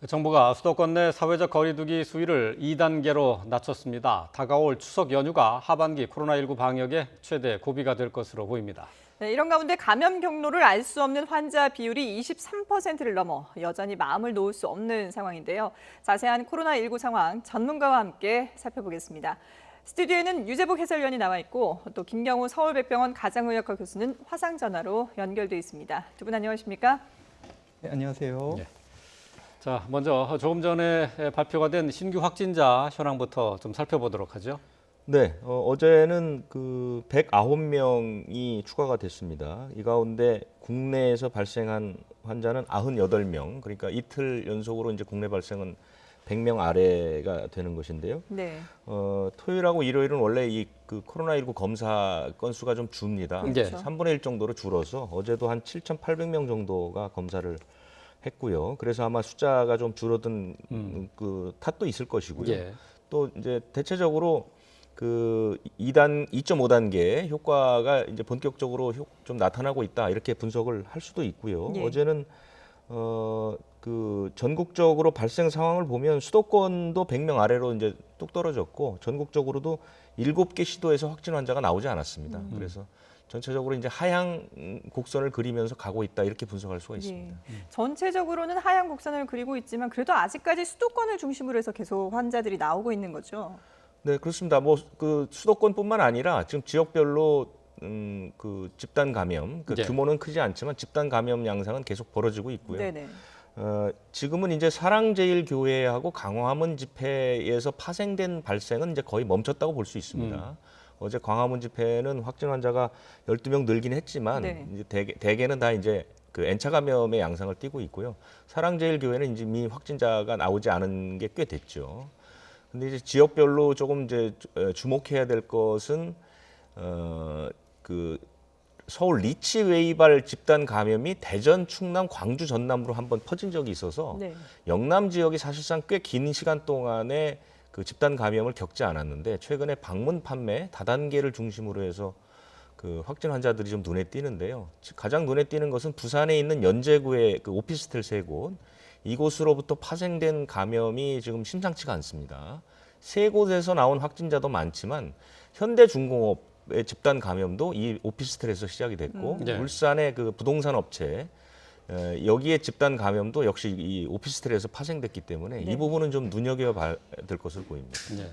정부가 수도권 내 사회적 거리두기 수위를 2단계로 낮췄습니다. 다가올 추석 연휴가 하반기 코로나19 방역에 최대 고비가 될 것으로 보입니다. 네, 이런 가운데 감염 경로를 알 수 없는 환자 비율이 23%를 넘어 여전히 마음을 놓을 수 없는 상황인데요. 자세한 코로나19 상황 전문가와 함께 살펴보겠습니다. 스튜디오에는 유재복 해설위원이 나와 있고 또 김경우 서울백병원 가장의학과 교수는 화상 전화로 연결돼 있습니다. 두 분 안녕하십니까? 네, 안녕하세요. 네. 자, 먼저 조금 전에 발표가 된 신규 확진자 현황부터 좀 살펴보도록 하죠. 네, 어제는 109명이 추가가 됐습니다. 이 가운데 국내에서 발생한 환자는 98명, 그러니까 이틀 연속으로 이제 국내 발생은 100명 아래가 되는 것인데요. 네. 토요일하고 일요일은 원래 코로나19 검사 건수가 좀 줍니다. 그렇죠. 3분의 1 정도로 줄어서 어제도 한 7,800명 정도가 검사를 했고요. 그래서 아마 숫자가 좀 줄어든 그 탓도 있을 것이고요. 예. 또 이제 대체적으로 2.5단계 효과가 이제 본격적으로 좀 나타나고 있다 이렇게 분석을 할 수도 있고요. 예. 어제는 전국적으로 발생 상황을 보면 수도권도 100명 아래로 이제 뚝 떨어졌고 전국적으로도 7개 시도에서 확진 환자가 나오지 않았습니다. 그래서 전체적으로 이제 하향 곡선을 그리면서 가고 있다 이렇게 분석할 수가 있습니다. 예. 전체적으로는 하향 곡선을 그리고 있지만 그래도 아직까지 수도권을 중심으로 해서 계속 환자들이 나오고 있는 거죠. 네, 그렇습니다. 수도권뿐만 아니라 지금 지역별로 집단 감염, 예. 규모는 크지 않지만 집단 감염 양상은 계속 벌어지고 있고요. 네네. 지금은 이제 사랑제일교회하고 강화문 집회에서 파생된 발생은 이제 거의 멈췄다고 볼 수 있습니다. 어제 광화문 집회는 확진 환자가 12명 늘긴 했지만 네. 이제 대개는 다 이제 N차 감염의 양상을 띠고 있고요. 사랑제일교회는 이제 이미 확진자가 나오지 않은 게 꽤 됐죠. 근데 이제 지역별로 조금 이제 주목해야 될 것은 서울 리치웨이발 집단 감염이 대전, 충남, 광주, 전남으로 한번 퍼진 적이 있어서 네. 영남 지역이 사실상 꽤 긴 시간 동안에 집단 감염을 겪지 않았는데 최근에 방문 판매 다단계를 중심으로 해서 확진 환자들이 좀 눈에 띄는데요. 가장 눈에 띄는 것은 부산에 있는 연제구의 오피스텔 3곳, 이곳으로부터 파생된 감염이 지금 심상치가 않습니다. 3곳에서 나온 확진자도 많지만 현대중공업의 집단 감염도 이 오피스텔에서 시작이 됐고 네. 울산의 부동산 업체 여기에 집단 감염도 역시 이 오피스텔에서 파생됐기 때문에 네. 이 부분은 좀 눈여겨봐야 될 것으로 보입니다. 네.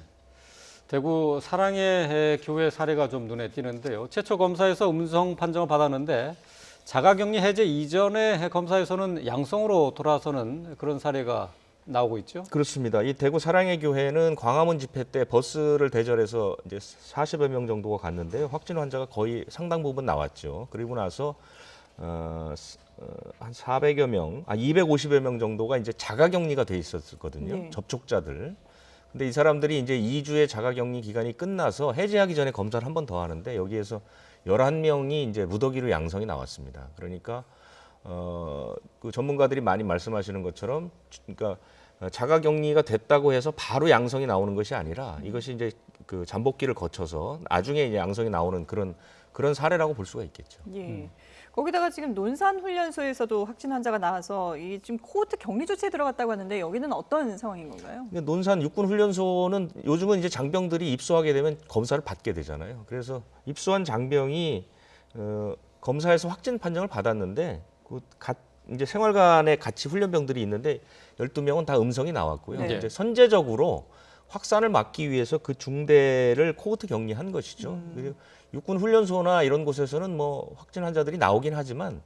대구 사랑의 교회 사례가 좀 눈에 띄는데요. 최초 검사에서 음성 판정을 받았는데 자가격리 해제 이전의 검사에서는 양성으로 돌아서는 그런 사례가 나오고 있죠. 그렇습니다. 이 대구 사랑의 교회는 광화문 집회 때 버스를 대절해서 이제 40여 명 정도가 갔는데요. 확진 환자가 거의 상당 부분 나왔죠. 그리고 나서 한 400여 명, 250여 명 정도가 이제 자가격리가 돼 있었거든요. 네. 접촉자들. 근데 이 사람들이 이제 2주의 자가격리 기간이 끝나서 해제하기 전에 검사를 한 번 더 하는데 여기에서 11명이 이제 무더기로 양성이 나왔습니다. 그러니까 전문가들이 많이 말씀하시는 것처럼 그러니까 자가격리가 됐다고 해서 바로 양성이 나오는 것이 아니라 이것이 이제 잠복기를 거쳐서 나중에 이제 양성이 나오는 그런 사례라고 볼 수가 있겠죠. 예. 거기다가 지금 논산훈련소에서도 확진 환자가 나와서 이 지금 코호트 격리 조치에 들어갔다고 하는데 여기는 어떤 상황인 건가요? 근데 논산 육군훈련소는 요즘은 이제 장병들이 입소하게 되면 검사를 받게 되잖아요. 그래서 입소한 장병이 검사에서 확진 판정을 받았는데 이제 생활관에 같이 훈련병들이 있는데 12명은 다 음성이 나왔고요. 네. 이제 선제적으로 확산을 막기 위해서 그 중대를 코호트 격리한 것이죠. 그리고 육군 훈련소나 이런 곳에서는 확진 환자들이 나오긴 하지만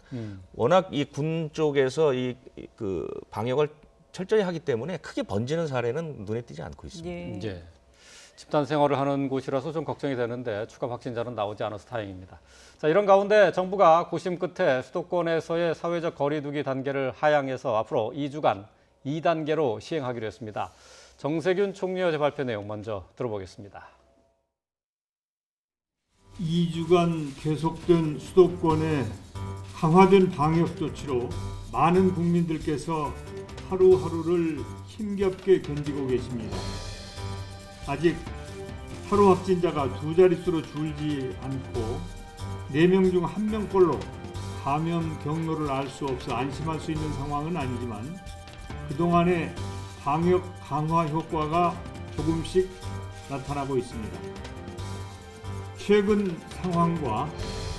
워낙 이 군 쪽에서 방역을 철저히 하기 때문에 크게 번지는 사례는 눈에 띄지 않고 있습니다. 예. 예. 집단 생활을 하는 곳이라서 좀 걱정이 되는데 추가 확진자는 나오지 않아서 다행입니다. 자, 이런 가운데 정부가 고심 끝에 수도권에서의 사회적 거리두기 단계를 하향해서 앞으로 2주간 2단계로 시행하기로 했습니다. 정세균 총리 어제 발표 내용 먼저 들어보겠습니다. 2주간 계속된 수도권의 강화된 방역 조치로 많은 국민들께서 하루하루를 힘겹게 견디고 계십니다. 아직 하루 확진자가 2자릿수로 줄지 않고 4명 중 1명꼴로 감염 경로를 알 수 없어 안심할 수 있는 상황은 아니지만 그동안의 방역 강화 효과가 조금씩 나타나고 있습니다. 최근 상황과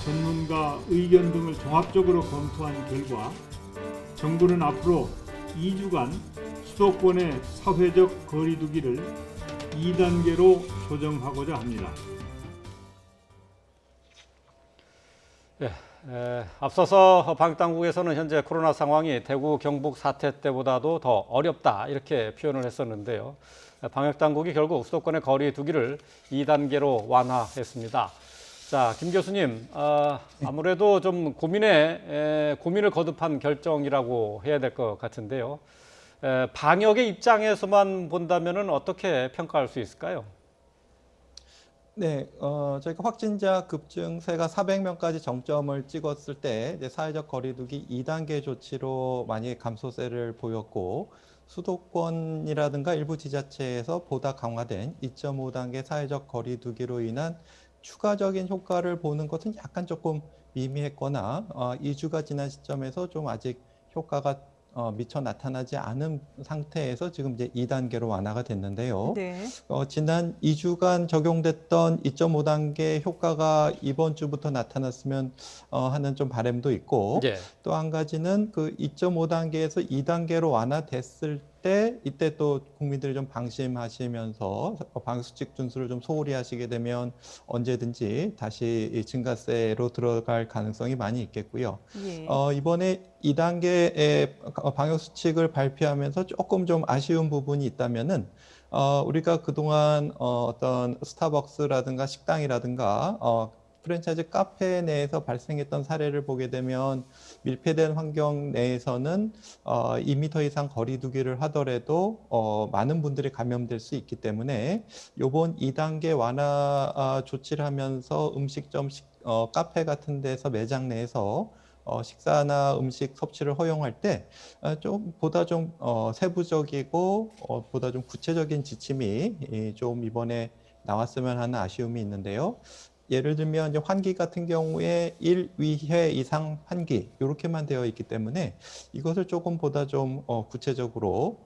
전문가 의견 등을 종합적으로 검토한 결과 정부는 앞으로 2주간 수도권의 사회적 거리 두기를 2단계로 조정하고자 합니다. 앞서서 방역당국에서는 현재 코로나 상황이 대구, 경북 사태 때보다도 더 어렵다 이렇게 표현을 했었는데요. 방역당국이 결국 수도권의 거리 두기를 2단계로 완화했습니다. 자, 김 교수님, 아무래도 좀 고민을 거듭한 결정이라고 해야 될 것 같은데요. 방역의 입장에서만 본다면은 어떻게 평가할 수 있을까요? 네, 저희가 확진자 급증세가 400명까지 정점을 찍었을 때 이제 사회적 거리두기 2단계 조치로 많이 감소세를 보였고 수도권이라든가 일부 지자체에서 보다 강화된 2.5단계 사회적 거리두기로 인한 추가적인 효과를 보는 것은 약간 조금 미미했거나 2주가 지난 시점에서 좀 아직 효과가 미처 나타나지 않은 상태에서 지금 이제 2단계로 완화가 됐는데요. 네. 지난 2주간 적용됐던 2.5단계 효과가 이번 주부터 나타났으면 하는 좀 바람도 있고 예. 또 한 가지는 그 2.5단계에서 2단계로 완화됐을 때 이때 또 국민들이 좀 방심하시면서 방수칙 준수를 좀 소홀히 하시게 되면 언제든지 다시 이 증가세로 들어갈 가능성이 많이 있겠고요. 예. 이번에 2단계의 방역 수칙을 발표하면서 조금 좀 아쉬운 부분이 있다면은 우리가 그동안 어떤 스타벅스라든가 식당이라든가 프랜차이즈 카페 내에서 발생했던 사례를 보게 되면 밀폐된 환경 내에서는 2m 이상 거리 두기를 하더라도 많은 분들이 감염될 수 있기 때문에 이번 2단계 완화 조치를 하면서 음식점, 카페 같은 데서 매장 내에서 식사나 음식 섭취를 허용할 때 좀 보다 좀 세부적이고 보다 좀 구체적인 지침이 좀 이번에 나왔으면 하는 아쉬움이 있는데요. 예를 들면 이제 환기 같은 경우에 1위회 이상 환기 이렇게만 되어 있기 때문에 이것을 조금 보다 좀 구체적으로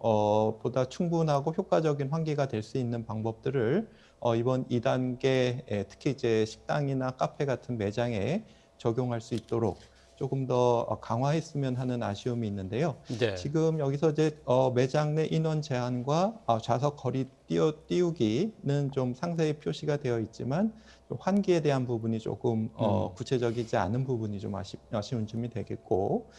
보다 충분하고 효과적인 환기가 될 수 있는 방법들을 이번 2단계 특히 이제 식당이나 카페 같은 매장에 적용할 수 있도록 조금 더 강화했으면 하는 아쉬움이 있는데요. 네. 지금 여기서 이제 매장 내 인원 제한과 좌석 거리 띄우기는 좀 상세히 표시가 되어 있지만 환기에 대한 부분이 조금 구체적이지 않은 부분이 좀 아쉬운 점이 되겠고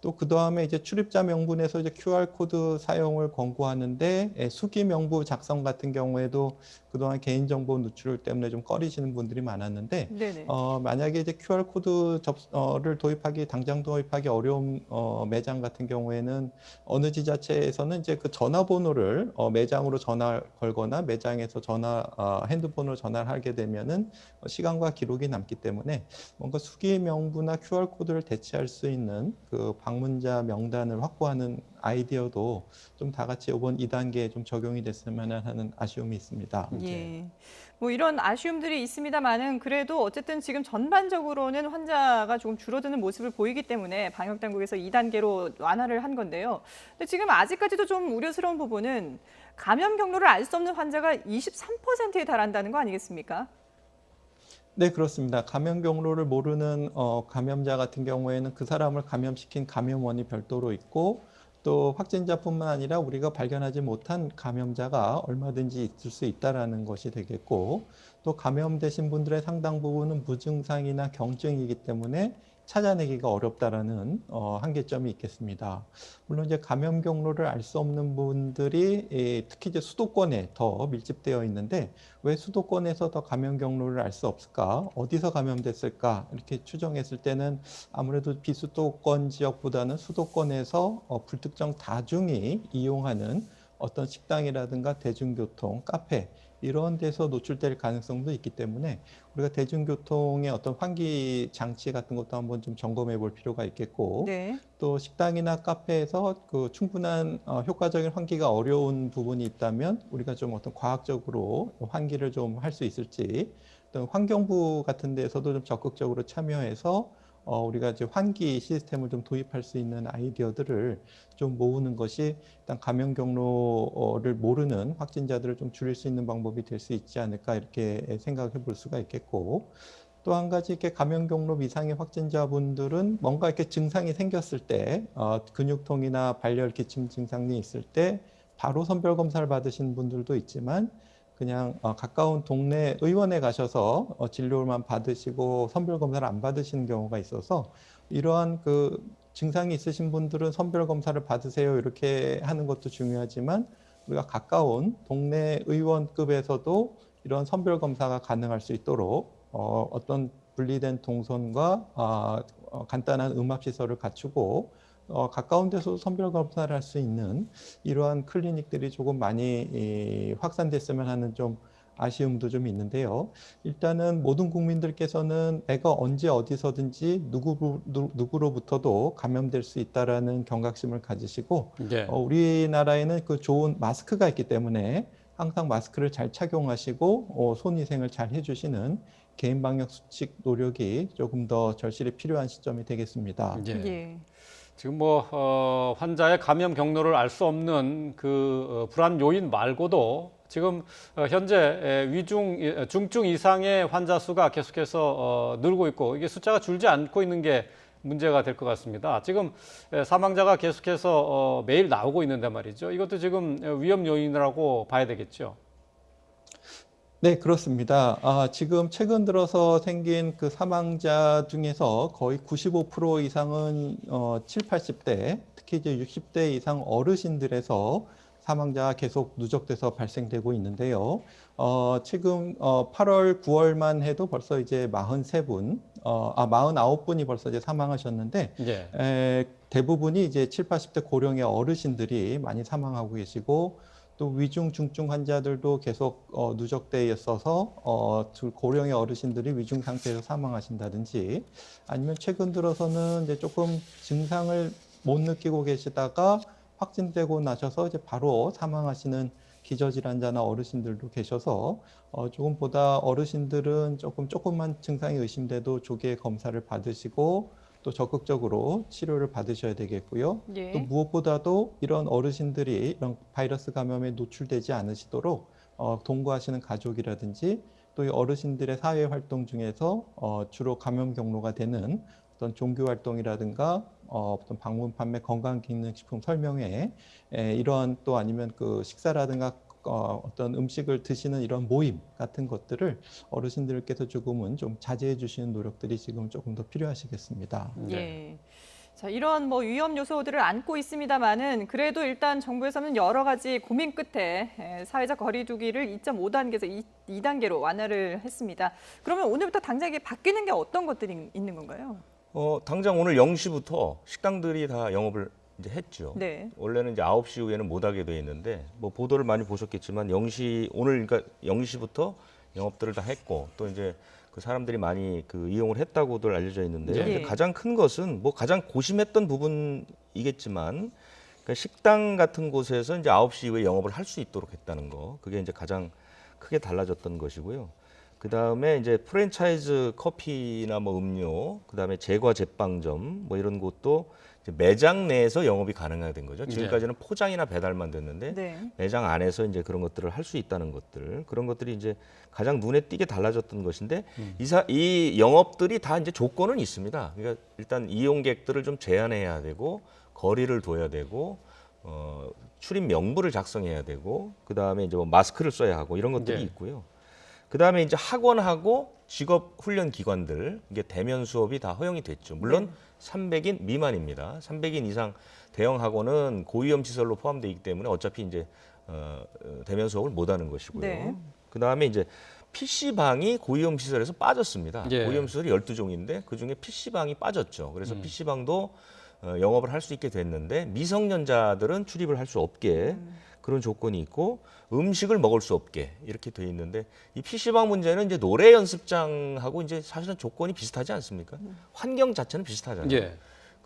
또 그 다음에 이제 출입자 명분에서 이제 QR 코드 사용을 권고하는데 수기 명부 작성 같은 경우에도 그동안 개인정보 누출 때문에 좀 꺼리시는 분들이 많았는데 네네. 만약에 이제 QR 코드를 당장 도입하기 어려운 매장 같은 경우에는 어느 지자체에서는 이제 그 전화번호를 매장으로 전화 걸거나 매장에서 핸드폰으로 전화를 하게 되면은 시간과 기록이 남기 때문에 뭔가 수기 명부나 QR 코드를 대체할 수 있는 그 방문자 명단을 확보하는 아이디어도 좀 다 같이 이번 2단계에 좀 적용이 됐으면 하는 아쉬움이 있습니다. 예. 뭐 이런 아쉬움들이 있습니다만은 그래도 어쨌든 지금 전반적으로는 환자가 조금 줄어드는 모습을 보이기 때문에 방역 당국에서 2단계로 완화를 한 건데요. 근데 지금 아직까지도 좀 우려스러운 부분은 감염 경로를 알 수 없는 환자가 23%에 달한다는 거 아니겠습니까? 네, 그렇습니다. 감염 경로를 모르는 감염자 같은 경우에는 그 사람을 감염시킨 감염원이 별도로 있고 또 확진자뿐만 아니라 우리가 발견하지 못한 감염자가 얼마든지 있을 수 있다는 것이 되겠고 또 감염되신 분들의 상당 부분은 무증상이나 경증이기 때문에 찾아내기가 어렵다라는 한계점이 있겠습니다. 물론 이제 감염 경로를 알 수 없는 분들이 특히 이제 수도권에 더 밀집되어 있는데 왜 수도권에서 더 감염 경로를 알 수 없을까? 어디서 감염됐을까? 이렇게 추정했을 때는 아무래도 비수도권 지역보다는 수도권에서 불특정 다중이 이용하는 어떤 식당이라든가 대중교통, 카페 이런 데서 노출될 가능성도 있기 때문에 우리가 대중교통의 어떤 환기 장치 같은 것도 한번 좀 점검해 볼 필요가 있겠고 네. 또 식당이나 카페에서 그 충분한 효과적인 환기가 어려운 부분이 있다면 우리가 좀 어떤 과학적으로 환기를 좀 할 수 있을지 또 환경부 같은 데서도 좀 적극적으로 참여해서 우리가 이제 환기 시스템을 좀 도입할 수 있는 아이디어들을 좀 모으는 것이 일단 감염 경로를 모르는 확진자들을 좀 줄일 수 있는 방법이 될 수 있지 않을까 이렇게 생각해 볼 수가 있겠고, 또 한 가지 이렇게 감염 경로 미상의 확진자분들은 뭔가 이렇게 증상이 생겼을 때 근육통이나 발열 기침 증상이 있을 때 바로 선별 검사를 받으신 분들도 있지만 그냥 가까운 동네 의원에 가셔서 진료만 받으시고 선별 검사를 안 받으시는 경우가 있어서, 이러한 그 증상이 있으신 분들은 선별 검사를 받으세요 이렇게 하는 것도 중요하지만 우리가 가까운 동네 의원급에서도 이런 선별 검사가 가능할 수 있도록 어떤 분리된 동선과 간단한 음압 시설을 갖추고 가까운 데서 선별 검사를 할 수 있는 이러한 클리닉들이 조금 많이 확산됐으면 하는 좀 아쉬움도 좀 있는데요. 일단은 모든 국민들께서는 내가 언제 어디서든지 누구로부터도 감염될 수 있다라는 경각심을 가지시고, 예. 우리나라에는 그 좋은 마스크가 있기 때문에 항상 마스크를 잘 착용하시고 손위생을 잘 해주시는 개인 방역 수칙 노력이 조금 더 절실히 필요한 시점이 되겠습니다. 예. 예. 지금 뭐 환자의 감염 경로를 알 수 없는 그 불안 요인 말고도 지금 현재 중증 이상의 환자 수가 계속해서 늘고 있고, 이게 숫자가 줄지 않고 있는 게 문제가 될 것 같습니다. 지금 사망자가 계속해서 매일 나오고 있는데 말이죠. 이것도 지금 위험 요인이라고 봐야 되겠죠. 네, 그렇습니다. 지금 최근 들어서 생긴 그 사망자 중에서 거의 95% 이상은 7, 80대, 특히 이제 60대 이상 어르신들에서 사망자가 계속 누적돼서 발생되고 있는데요. 지금 8월, 9월만 해도 벌써 이제 43분, 49분이 벌써 이제 사망하셨는데, 예. 대부분이 이제 7, 80대 고령의 어르신들이 많이 사망하고 계시고, 또 위중, 중증 환자들도 계속 누적돼 있어서 고령의 어르신들이 위중 상태에서 사망하신다든지, 아니면 최근 들어서는 이제 조금 증상을 못 느끼고 계시다가 확진되고 나셔서 이제 바로 사망하시는 기저질환자나 어르신들도 계셔서 조금보다 어르신들은 조금만 증상이 의심돼도 조기에 검사를 받으시고 또 적극적으로 치료를 받으셔야 되겠고요. 예. 또 무엇보다도 이런 어르신들이 이런 바이러스 감염에 노출되지 않으시도록 동거하시는 가족이라든지 또 이 어르신들의 사회 활동 중에서 주로 감염 경로가 되는 어떤 종교 활동이라든가 어떤 방문 판매 건강기능식품 설명회 이러한 또 아니면 그 식사라든가 어떤 음식을 드시는 이런 모임 같은 것들을 어르신들께서 조금은 좀 자제해 주시는 노력들이 지금 조금 더 필요하시겠습니다. 예. 자, 이런 뭐 위험 요소들을 안고 있습니다만은 그래도 일단 정부에서는 여러 가지 고민 끝에 사회적 거리두기를 2.5단계에서 2단계로 완화를 했습니다. 그러면 오늘부터 당장 이게 바뀌는 게 어떤 것들이 있는 건가요? 당장 오늘 0시부터 식당들이 다 영업을 이제 했죠. 네. 원래는 이제 9시 이후에는 못 하게 돼 있는데 뭐 보도를 많이 보셨겠지만 0시 오늘 그러니까 0시부터 영업들을 다 했고 또 이제 그 사람들이 많이 그 이용을 했다고들 알려져 있는데요. 네. 근데 가장 큰 것은 뭐 가장 고심했던 부분이겠지만 그러니까 식당 같은 곳에서 이제 9시 이후에 영업을 할 수 있도록 했다는 거. 그게 이제 가장 크게 달라졌던 것이고요. 그다음에 이제 프랜차이즈 커피나 뭐 음료, 그다음에 제과 제빵점 뭐 이런 곳도 이제 매장 내에서 영업이 가능하게 된 거죠. 지금까지는 포장이나 배달만 됐는데 네. 매장 안에서 이제 그런 것들을 할 수 있다는 것들, 그런 것들이 이제 가장 눈에 띄게 달라졌던 것인데 이 영업들이 다 이제 조건은 있습니다. 그러니까 일단 이용객들을 좀 제한해야 되고 거리를 둬야 되고 출입 명부를 작성해야 되고 그다음에 이제 뭐 마스크를 써야 하고 이런 것들이 네. 있고요. 그다음에 이제 학원하고 직업 훈련 기관들 이게 대면 수업이 다 허용이 됐죠. 물론 300인 미만입니다. 300인 이상 대형 학원은 고위험 시설로 포함되어 있기 때문에 어차피 이제 대면 수업을 못 하는 것이고요. 네. 그다음에 이제 PC방이 고위험 시설에서 빠졌습니다. 예. 고위험 시설이 12종인데 그중에 PC방이 빠졌죠. 그래서 PC방도 영업을 할 수 있게 됐는데 미성년자들은 출입을 할 수 없게 그런 조건이 있고 음식을 먹을 수 없게 이렇게 돼 있는데 이 PC방 문제는 이제 노래 연습장하고 이제 사실은 조건이 비슷하지 않습니까? 환경 자체는 비슷하잖아요. 예.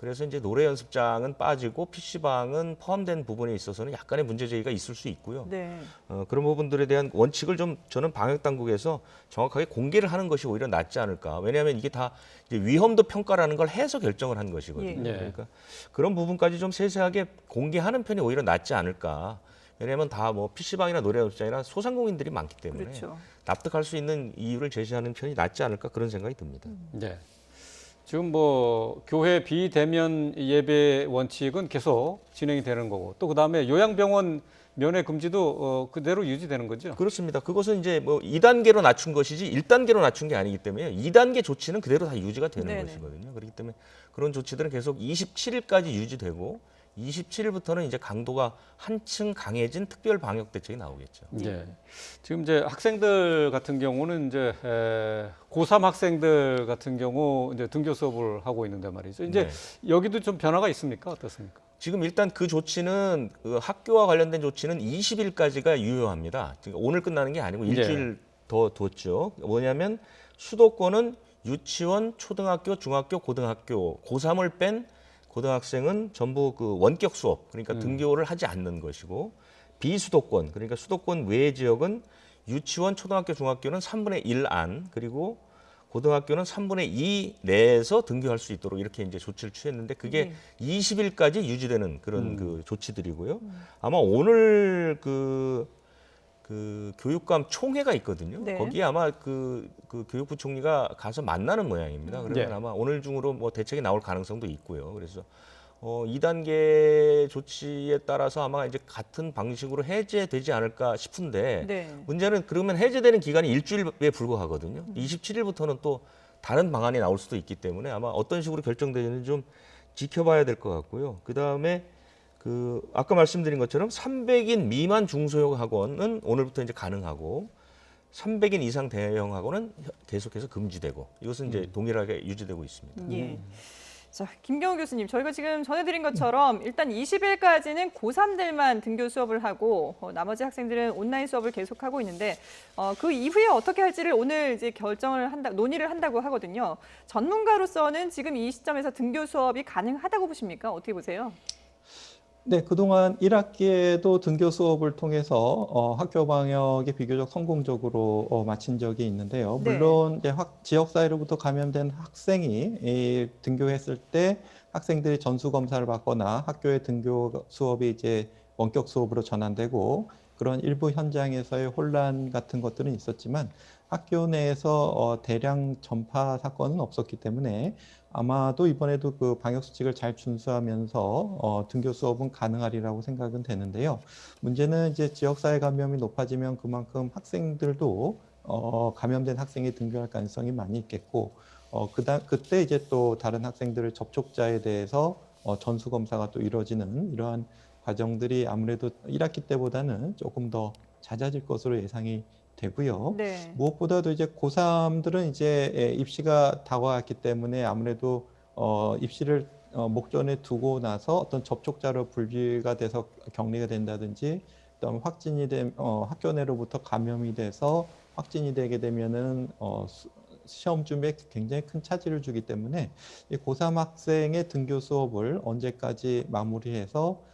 그래서 이제 노래 연습장은 빠지고 PC방은 포함된 부분에 있어서는 약간의 문제 제기가 있을 수 있고요. 네. 그런 부분들에 대한 원칙을 좀 저는 방역 당국에서 정확하게 공개를 하는 것이 오히려 낫지 않을까. 왜냐하면 이게 다 이제 위험도 평가라는 걸 해서 결정을 한 것이거든요. 예. 그러니까 그런 부분까지 좀 세세하게 공개하는 편이 오히려 낫지 않을까. 왜냐하면 다 뭐 PC방이나 노래 연습장이나 소상공인들이 많기 때문에 그렇죠. 납득할 수 있는 이유를 제시하는 편이 낫지 않을까 그런 생각이 듭니다. 네. 지금 뭐 교회 비대면 예배 원칙은 계속 진행이 되는 거고 또 그다음에 요양병원 면회 금지도 그대로 유지되는 거죠? 그렇습니다. 그것은 이제 뭐 2단계로 낮춘 것이지 1단계로 낮춘 게 아니기 때문에 2단계 조치는 그대로 다 유지가 되는 네네. 것이거든요. 그렇기 때문에 그런 조치들은 계속 27일까지 유지되고 27일부터는 이제 강도가 한층 강해진 특별 방역 대책이 나오겠죠. 네. 지금 이제 학생들 같은 경우는 이제 고3 학생들 같은 경우 이제 등교 수업을 하고 있는데 말이죠. 이제 네. 여기도 좀 변화가 있습니까? 어떻습니까? 지금 일단 그 조치는 그 학교와 관련된 조치는 20일까지가 유효합니다. 그러니까 오늘 끝나는 게 아니고 일주일 더 뒀죠. 뭐냐면 수도권은 유치원, 초등학교, 중학교, 고등학교, 고3을 뺀 고등학생은 전부 그 원격 수업, 그러니까 등교를 하지 않는 것이고 비수도권, 그러니까 수도권 외 지역은 유치원, 초등학교, 중학교는 3분의 1 안, 그리고 고등학교는 3분의 2 내에서 등교할 수 있도록 이렇게 이제 조치를 취했는데 그게 20일까지 유지되는 그런 그 조치들이고요. 아마 오늘 그 교육감 총회가 있거든요. 네. 거기에 아마 그 교육부 총리가 가서 만나는 모양입니다. 그러면 네. 아마 오늘 중으로 뭐 대책이 나올 가능성도 있고요. 그래서 2단계 조치에 따라서 아마 이제 같은 방식으로 해제되지 않을까 싶은데 네. 문제는 그러면 해제되는 기간이 일주일에 불과하거든요. 27일부터는 또 다른 방안이 나올 수도 있기 때문에 아마 어떤 식으로 결정되는지 좀 지켜봐야 될 것 같고요. 그다음에 아까 말씀드린 것처럼 300인 미만 중소형 학원은 오늘부터 이제 가능하고 300인 이상 대형 학원은 계속해서 금지되고 이것은 이제 동일하게 유지되고 있습니다. 예. 자, 김경호 교수님, 저희가 지금 전해드린 것처럼 일단 20일까지는 고3들만 등교 수업을 하고 나머지 학생들은 온라인 수업을 계속하고 있는데 그 이후에 어떻게 할지를 오늘 이제 논의를 한다고 하거든요. 전문가로서는 지금 이 시점에서 등교 수업이 가능하다고 보십니까? 어떻게 보세요? 네, 그동안 1학기에도 등교 수업을 통해서 학교 방역이 비교적 성공적으로 마친 적이 있는데요. 네. 물론 이제 지역사회로부터 감염된 학생이 등교했을 때 학생들이 전수 검사를 받거나 학교의 등교 수업이 이제 원격 수업으로 전환되고 그런 일부 현장에서의 혼란 같은 것들은 있었지만 학교 내에서 대량 전파 사건은 없었기 때문에 아마도 이번에도 그 방역 수칙을 잘 준수하면서 등교 수업은 가능하리라고 생각은 되는데요. 문제는 이제 지역사회 감염이 높아지면 그만큼 학생들도 감염된 학생이 등교할 가능성이 많이 있겠고 그때 이제 또 다른 학생들의 접촉자에 대해서 전수 검사가 또 이루어지는 이러한 과정들이 아무래도 1학기 때보다는 조금 더 잦아질 것으로 예상이 되고요. 네. 무엇보다도 이제 고3들은 이제 입시가 다가왔기 때문에 아무래도 입시를 목전에 두고 나서 어떤 접촉자로 분리가 돼서 격리가 된다든지 그다음에 확진이 된 학교 내로부터 감염이 돼서 확진이 되게 되면은 시험 준비에 굉장히 큰 차질을 주기 때문에 이 고3 학생의 등교 수업을 언제까지 마무리해서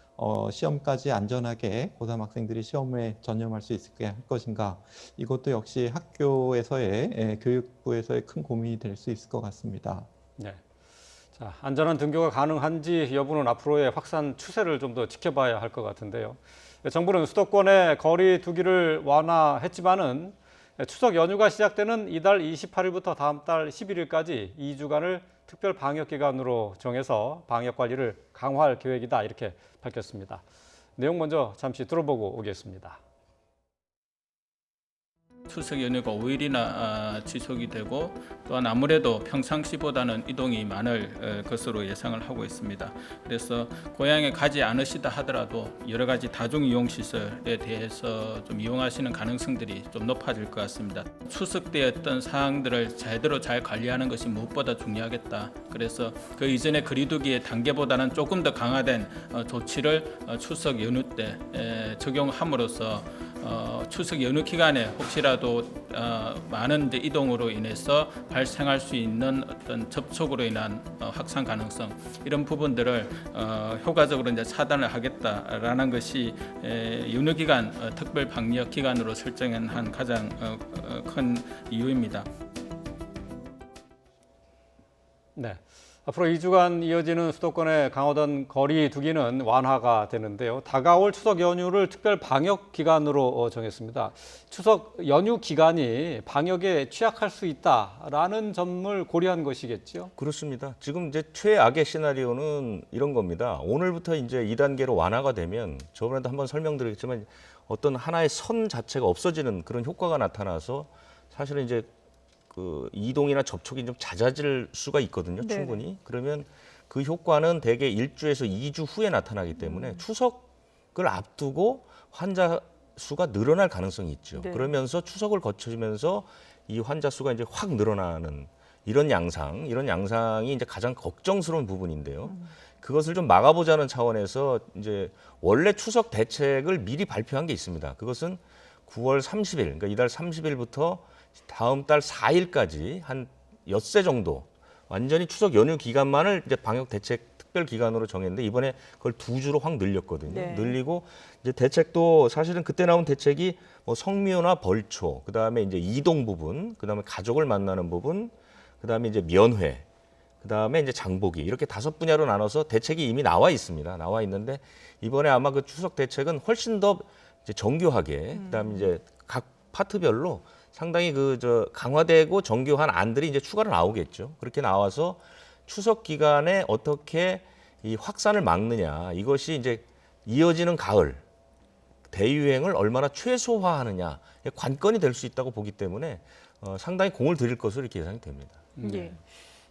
시험까지 안전하게 고3 학생들이 시험에 전념할 수 있게 할 것인가 이것도 역시 학교에서의 교육부에서의 큰 고민이 될 수 있을 것 같습니다. 네. 자, 안전한 등교가 가능한지 여부는 앞으로의 확산 추세를 좀 더 지켜봐야 할 것 같은데요. 정부는 수도권의 거리 두기를 완화했지만은 추석 연휴가 시작되는 이달 28일부터 다음 달 11일까지 2주간을 특별 방역 기간으로 정해서 방역 관리를 강화할 계획이다 이렇게 밝혔습니다. 내용 먼저 잠시 들어보고 오겠습니다. 추석 연휴가 5일이나 지속이 되고 또한 아무래도 평상시보다는 이동이 많을 것으로 예상을 하고 있습니다. 그래서 고향에 가지 않으시다 하더라도 여러 가지 다중이용시설에 대해서 좀 이용하시는 가능성들이 좀 높아질 것 같습니다. 추석 때 어떤 사항들을 제대로 잘 관리하는 것이 무엇보다 중요하겠다. 그래서 그 이전의 거리두기의 단계보다는 조금 더 강화된 조치를 추석 연휴 때 적용함으로써 추석 연휴 기간에 혹시라도 많은 이제 이동으로 인해서 발생할 수 있는 어떤 접촉으로 인한 확산 가능성 이런 부분들을 효과적으로 이제 차단을 하겠다라는 것이 연휴 기간 특별 방역 기간으로 설정한 가장 큰 이유입니다. 네. 앞으로 2주간 이어지는 수도권의 강화된 거리 두기는 완화가 되는데요. 다가올 추석 연휴를 특별 방역 기간으로 정했습니다. 추석 연휴 기간이 방역에 취약할 수 있다라는 점을 고려한 것이겠죠? 그렇습니다. 지금 이제 최악의 시나리오는 이런 겁니다. 오늘부터 이제 2단계로 완화가 되면 저번에도 한번 설명드렸지만 어떤 하나의 선 자체가 없어지는 그런 효과가 나타나서 사실은 이제 그 이동이나 접촉이 좀 잦아질 수가 있거든요. 네네. 충분히. 그러면 그 효과는 대개 1주에서 2주 후에 나타나기 때문에 추석을 앞두고 환자 수가 늘어날 가능성이 있죠. 네. 그러면서 추석을 거치면서 이 환자 수가 이제 확 늘어나는 이런 양상이 이제 가장 걱정스러운 부분인데요. 그것을 좀 막아보자는 차원에서 이제 원래 추석 대책을 미리 발표한 게 있습니다. 그것은 9월 30일, 그러니까 이달 30일부터 다음 달 4일까지 한 엿새 정도 완전히 추석 연휴 기간만을 이제 방역 대책 특별 기간으로 정했는데 이번에 그걸 2주로 확 늘렸거든요. 네. 늘리고 이제 대책도 사실은 그때 나온 대책이 뭐 성묘나 벌초, 그다음에 이제 이동 부분, 그다음에 가족을 만나는 부분, 그다음에 이제 면회, 그다음에 이제 장보기 이렇게 5분야로 나눠서 대책이 이미 나와 있습니다. 나와 있는데 이번에 아마 그 추석 대책은 훨씬 더 이제 정교하게 그다음에 이제 각 파트별로 상당히 강화되고 정교한 안들이 이제 추가로 나오겠죠. 그렇게 나와서 추석 기간에 어떻게 이 확산을 막느냐, 이것이 이제 이어지는 가을 대유행을 얼마나 최소화하느냐 관건이 될 수 있다고 보기 때문에 상당히 공을 들일 것으로 이렇게 예상이 됩니다. 예.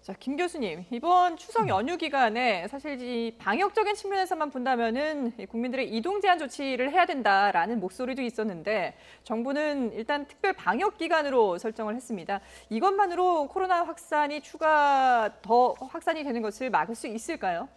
자, 김 교수님, 이번 추석 연휴 기간에 사실 이 방역적인 측면에서만 본다면은 국민들의 이동 제한 조치를 해야 된다라는 목소리도 있었는데 정부는 일단 특별 방역 기간으로 설정을 했습니다. 이것만으로 코로나 확산이 더 확산이 되는 것을 막을 수 있을까요?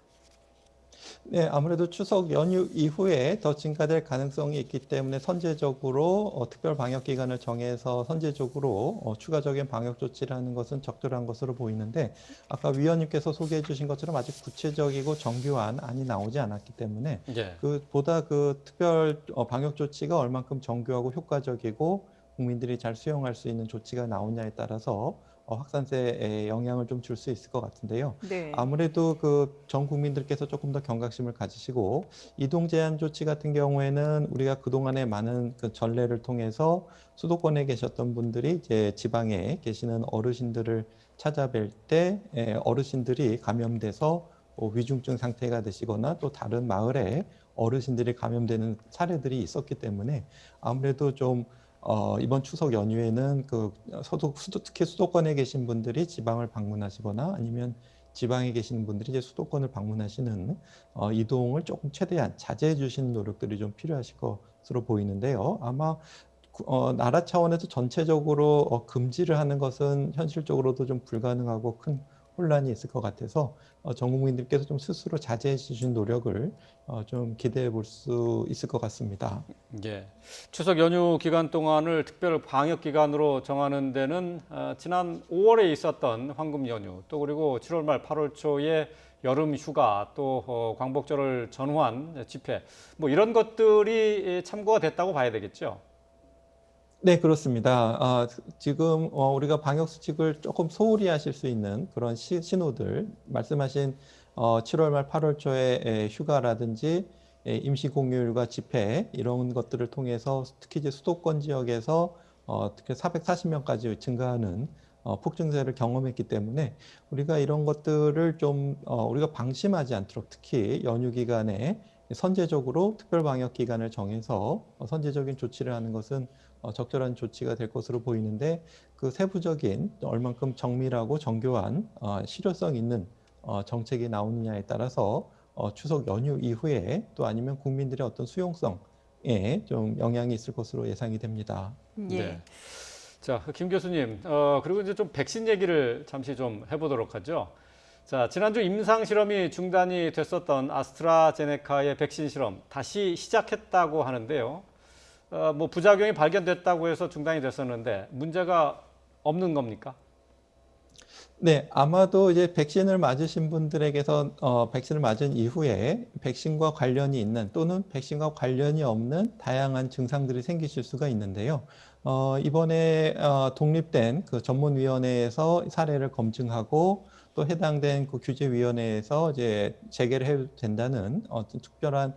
네, 아무래도 추석 연휴 이후에 더 증가될 가능성이 있기 때문에 선제적으로 특별 방역 기간을 정해서 선제적으로 추가적인 방역 조치를 하는 것은 적절한 것으로 보이는데 아까 위원님께서 소개해 주신 것처럼 아직 구체적이고 정교한 안이 나오지 않았기 때문에 예. 보다 그 특별 방역 조치가 얼만큼 정교하고 효과적이고 국민들이 잘 수용할 수 있는 조치가 나오냐에 따라서 확산세에 영향을 좀 줄 수 있을 것 같은데요. 네. 아무래도 그 전 국민들께서 조금 더 경각심을 가지시고 이동 제한 조치 같은 경우에는 우리가 그동안에 많은 그 전례를 통해서 수도권에 계셨던 분들이 이제 지방에 계시는 어르신들을 찾아뵐 때 어르신들이 감염돼서 위중증 상태가 되시거나 또 다른 마을에 어르신들이 감염되는 사례들이 있었기 때문에 아무래도 좀 이번 추석 연휴에는 특히 수도권에 계신 분들이 지방을 방문하시거나 아니면 지방에 계시는 분들이 이제 수도권을 방문하시는 이동을 조금 최대한 자제해 주시는 노력들이 좀 필요하실 것으로 보이는데요. 아마 나라 차원에서 전체적으로 금지를 하는 것은 현실적으로도 좀 불가능하고 큰 혼란이 있을 것 같아서 전 국민들께서 좀 스스로 자제해 주신 노력을 좀 기대해 볼 수 있을 것 같습니다. 예. 추석 연휴 기간 동안을 특별 방역 기간으로 정하는 데는 지난 5월에 있었던 황금 연휴 또 그리고 7월 말 8월 초에 여름 휴가 또 광복절을 전후한 집회 뭐 이런 것들이 참고가 됐다고 봐야 되겠죠. 네, 그렇습니다. 지금 우리가 방역 수칙을 조금 소홀히 하실 수 있는 그런 신호들, 말씀하신 7월 말 8월 초에 휴가라든지 임시 공휴일과 집회 이런 것들을 통해서 특히 이제 수도권 지역에서 특히 440명까지 증가하는 폭증세를 경험했기 때문에 우리가 이런 것들을 좀 우리가 방심하지 않도록 특히 연휴 기간에 선제적으로 특별 방역 기간을 정해서 선제적인 조치를 하는 것은 적절한 조치가 될 것으로 보이는데 그 세부적인 얼만큼 정밀하고 정교한 실효성 있는 정책이 나오느냐에 따라서 추석 연휴 이후에 또 아니면 국민들의 어떤 수용성에 좀 영향이 있을 것으로 예상이 됩니다. 예. 네. 자, 김 교수님, 그리고 이제 좀 백신 얘기를 잠시 좀 해보도록 하죠. 자, 지난주 임상 실험이 중단이 됐었던 아스트라제네카의 백신 실험 다시 시작했다고 하는데요. 뭐 부작용이 발견됐다고 해서 중단이 됐었는데 문제가 없는 겁니까? 네, 아마도 이제 백신을 맞으신 분들에게서 백신을 맞은 이후에 백신과 관련이 있는 또는 백신과 관련이 없는 다양한 증상들이 생기실 수가 있는데요. 이번에 독립된 그 전문위원회에서 사례를 검증하고 또 해당된 그 규제위원회에서 이제 재개를 해도 된다는 어떤 특별한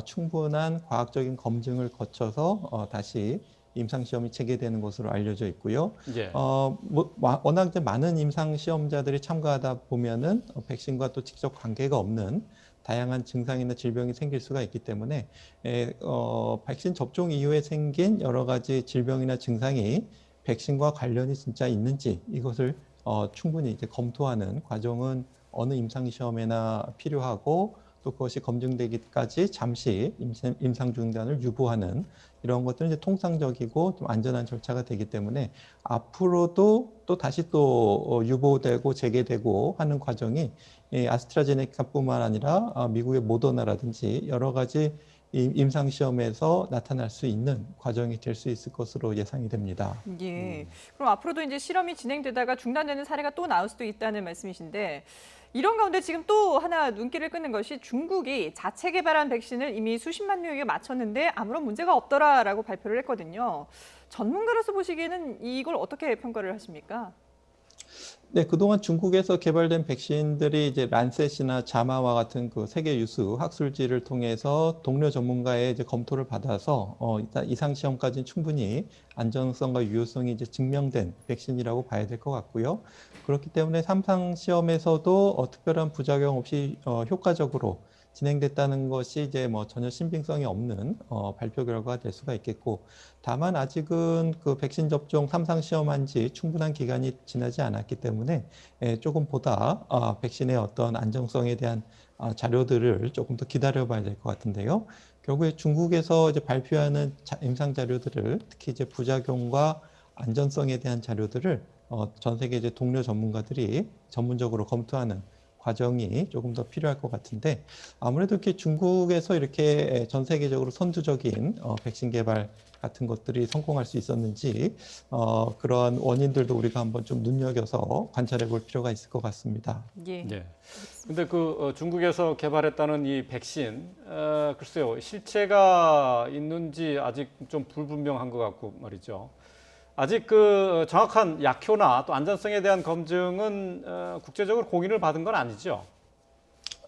충분한 과학적인 검증을 거쳐서 다시 임상시험이 재개되는 것으로 알려져 있고요. 예. 워낙 이제 많은 임상시험자들이 참가하다 보면은 백신과 또 직접 관계가 없는 다양한 증상이나 질병이 생길 수가 있기 때문에 백신 접종 이후에 생긴 여러 가지 질병이나 증상이 백신과 관련이 진짜 있는지 이것을 충분히 이제 검토하는 과정은 어느 임상시험에나 필요하고 또 그것이 검증되기까지 잠시 임상 중단을 유보하는 이런 것들은 이제 통상적이고 좀 안전한 절차가 되기 때문에 앞으로도 또 다시 또 유보되고 재개되고 하는 과정이 아스트라제네카뿐만 아니라 미국의 모더나라든지 여러 가지 임상시험에서 나타날 수 있는 과정이 될 수 있을 것으로 예상이 됩니다. 예. 그럼 앞으로도 이제 실험이 진행되다가 중단되는 사례가 또 나올 수도 있다는 말씀이신데 이런 가운데 지금 또 하나 눈길을 끄는 것이 중국이 자체 개발한 백신을 이미 수십만 명에게 맞췄는데 아무런 문제가 없더라라고 발표를 했거든요. 전문가로서 보시기에는 이걸 어떻게 평가를 하십니까? 네, 그동안 중국에서 개발된 백신들이 이제 란셋이나 자마와 같은 그 세계 유수 학술지를 통해서 동료 전문가의 이제 검토를 받아서 일단 이상 시험까지는 충분히 안전성과 유효성이 이제 증명된 백신이라고 봐야 될 것 같고요. 그렇기 때문에 3상 시험에서도 특별한 부작용 없이 효과적으로 진행됐다는 것이 이제 뭐 전혀 신빙성이 없는 발표 결과가 될 수가 있겠고, 다만 아직은 그 백신 접종 3상 시험한 지 충분한 기간이 지나지 않았기 때문에 조금 보다 백신의 어떤 안정성에 대한 자료들을 조금 더 기다려봐야 될 것 같은데요. 결국에 중국에서 이제 발표하는 임상 자료들을 특히 이제 부작용과 안전성에 대한 자료들을 전 세계 이제 동료 전문가들이 전문적으로 검토하는 과정이 조금 더 필요할 것 같은데, 아무래도 이렇게 중국에서 이렇게 전 세계적으로 선두적인 백신 개발 같은 것들이 성공할 수 있었는지 그런 원인들도 우리가 한번 좀 눈여겨서 관찰해 볼 필요가 있을 것 같습니다. 예. 네. 근데 그 중국에서 개발했다는 이 백신, 글쎄요, 실체가 있는지 아직 좀 불분명한 것 같고 말이죠. 아직 그 정확한 약효나 또 안전성에 대한 검증은 국제적으로 공인을 받은 건 아니죠?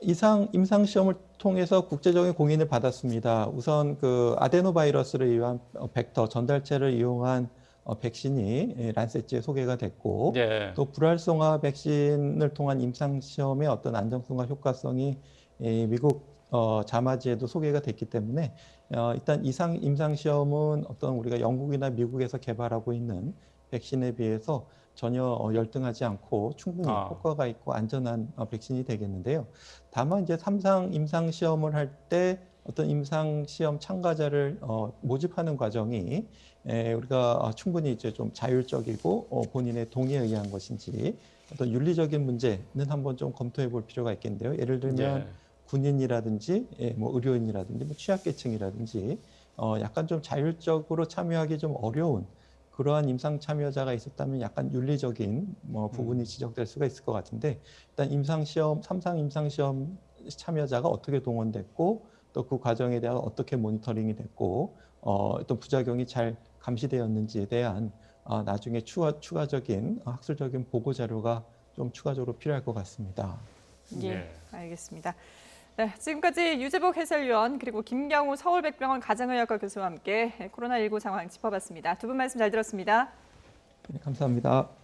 임상 시험을 통해서 국제적인 공인을 받았습니다. 우선 그 아데노바이러스를 이용한 벡터 전달체를 이용한 백신이 란셋지에 소개가 됐고, 예. 또 불활성화 백신을 통한 임상 시험의 어떤 안정성과 효과성이 미국 자마지에도 소개가 됐기 때문에 일단 임상 시험은 어떤 우리가 영국이나 미국에서 개발하고 있는 백신에 비해서 전혀 열등하지 않고 충분히 효과가 있고 안전한 백신이 되겠는데요. 다만 이제 3상 임상 시험을 할 때 어떤 임상 시험 참가자를 모집하는 과정이 우리가 충분히 이제 좀 자율적이고 본인의 동의에 의한 것인지 어떤 윤리적인 문제는 한번 좀 검토해 볼 필요가 있겠는데요. 예를 들면 군인이라든지 뭐 의료인이라든지 뭐 취약계층이라든지 약간 좀 자율적으로 참여하기 좀 어려운 그러한 임상 참여자가 있었다면 약간 윤리적인 부분이 지적될 수가 있을 것 같은데, 일단 3상 임상시험 참여자가 어떻게 동원됐고 또 그 과정에 대한 어떻게 모니터링이 됐고 어떤 부작용이 잘 감시되었는지에 대한 나중에 추가적인 학술적인 보고 자료가 좀 추가적으로 필요할 것 같습니다. 예, 알겠습니다. 네, 지금까지 유재복 해설위원 그리고 김경우 서울백병원 가정의학과 교수와 함께 코로나19 상황 짚어봤습니다. 두 분 말씀 잘 들었습니다. 네, 감사합니다.